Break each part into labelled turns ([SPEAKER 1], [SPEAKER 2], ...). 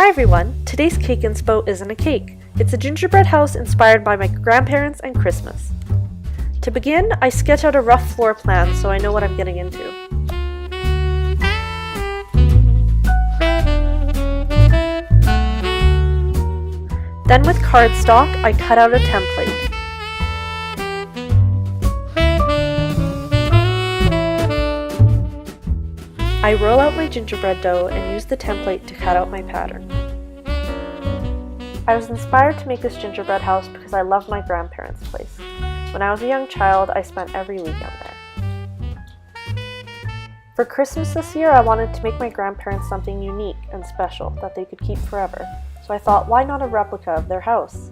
[SPEAKER 1] Hi everyone! Today's cake inspo isn't a cake. It's a gingerbread house inspired by my grandparents and Christmas. To begin, I sketch out a rough floor plan so I know what I'm getting into. Then with cardstock, I cut out a template. I roll out my gingerbread dough and use the template to cut out my pattern. I was inspired to make this gingerbread house because I love my grandparents' place. When I was a young child, I spent every weekend there. For Christmas this year, I wanted to make my grandparents something unique and special that they could keep forever. So I thought, why not a replica of their house?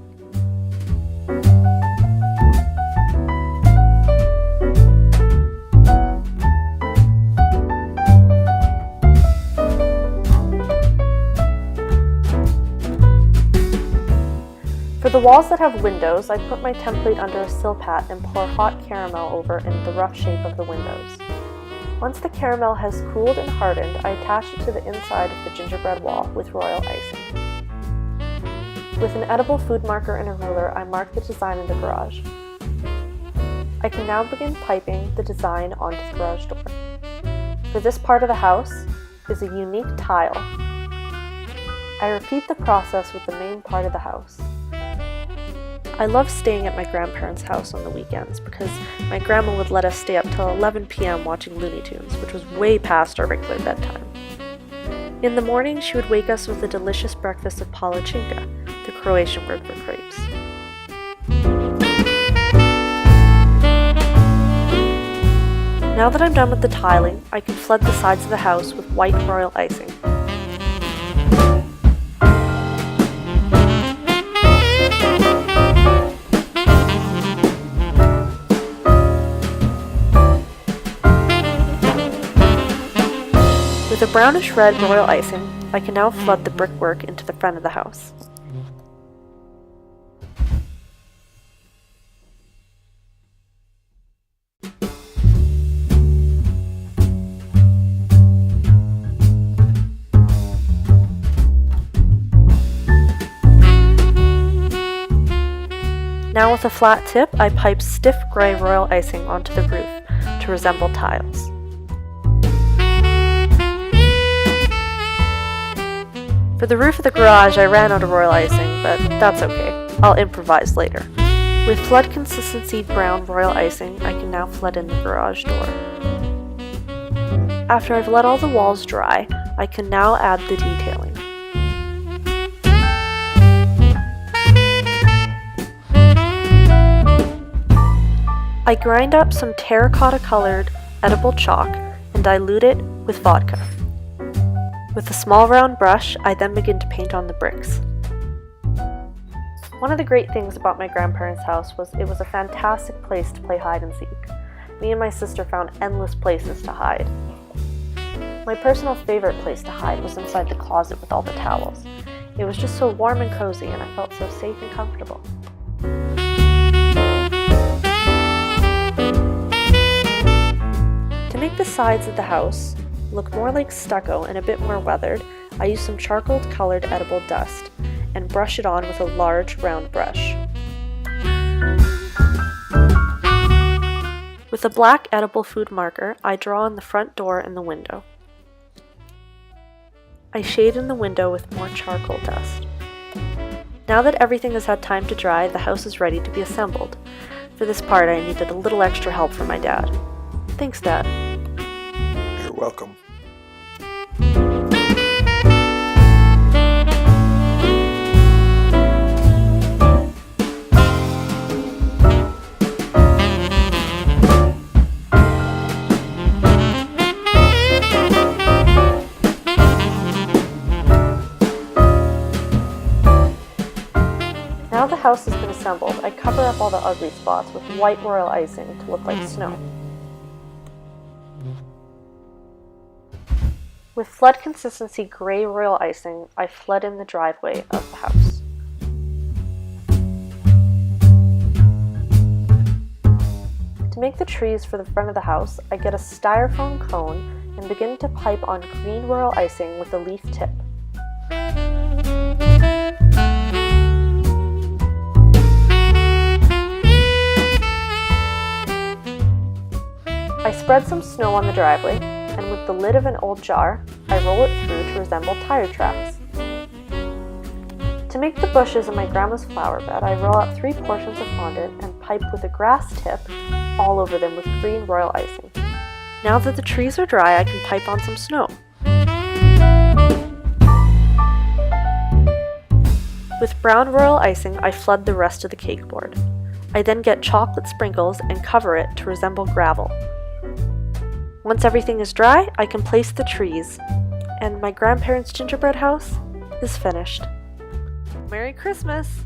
[SPEAKER 1] For the walls that have windows, I put my template under a silpat and pour hot caramel over in the rough shape of the windows. Once the caramel has cooled and hardened, I attach it to the inside of the gingerbread wall with royal icing. With an edible food marker and a ruler, I mark the design in the garage. I can now begin piping the design onto the garage door. For this part of the house is a unique tile. I repeat the process with the main part of the house. I love staying at my grandparents' house on the weekends because my grandma would let us stay up till 11 p.m. watching Looney Tunes, which was way past our regular bedtime. In the morning, she would wake us with a delicious breakfast of palachinka, the Croatian word for crepes. Now that I'm done with the tiling, I can flood the sides of the house with white royal icing. With a brownish red royal icing, I can now flood the brickwork into the front of the house. Now with a flat tip, I pipe stiff gray royal icing onto the roof to resemble tiles. For the roof of the garage, I ran out of royal icing, but that's okay. I'll improvise later. With flood consistency brown royal icing, I can now flood in the garage door. After I've let all the walls dry, I can now add the detailing. I grind up some terracotta-colored edible chalk and dilute it with vodka. With a small round brush, I then begin to paint on the bricks. One of the great things about my grandparents' house was it was a fantastic place to play hide and seek. Me and my sister found endless places to hide. My personal favorite place to hide was inside the closet with all the towels. It was just so warm and cozy, and I felt so safe and comfortable. To make the sides of the house look more like stucco and a bit more weathered, I use some charcoal-colored edible dust and brush it on with a large round brush. With a black edible food marker, I draw on the front door and the window. I shade in the window with more charcoal dust. Now that everything has had time to dry, the house is ready to be assembled. For this part, I needed a little extra help from my dad. Thanks, Dad.
[SPEAKER 2] You're welcome.
[SPEAKER 1] Now the house has been assembled, I cover up all the ugly spots with white royal icing to look like snow. With flood consistency gray royal icing, I flood in the driveway of the house. To make the trees for the front of the house, I get a styrofoam cone and begin to pipe on green royal icing with a leaf tip. spread some snow on the driveway, and with the lid of an old jar, I roll it through to resemble tire tracks. To make the bushes in my grandma's flower bed, I roll out 3 portions of fondant and pipe with a grass tip all over them with green royal icing. Now that the trees are dry, I can pipe on some snow. With brown royal icing, I flood the rest of the cake board. I then get chocolate sprinkles and cover it to resemble gravel. Once everything is dry, I can place the trees, and my grandparents' gingerbread house is finished. Merry Christmas!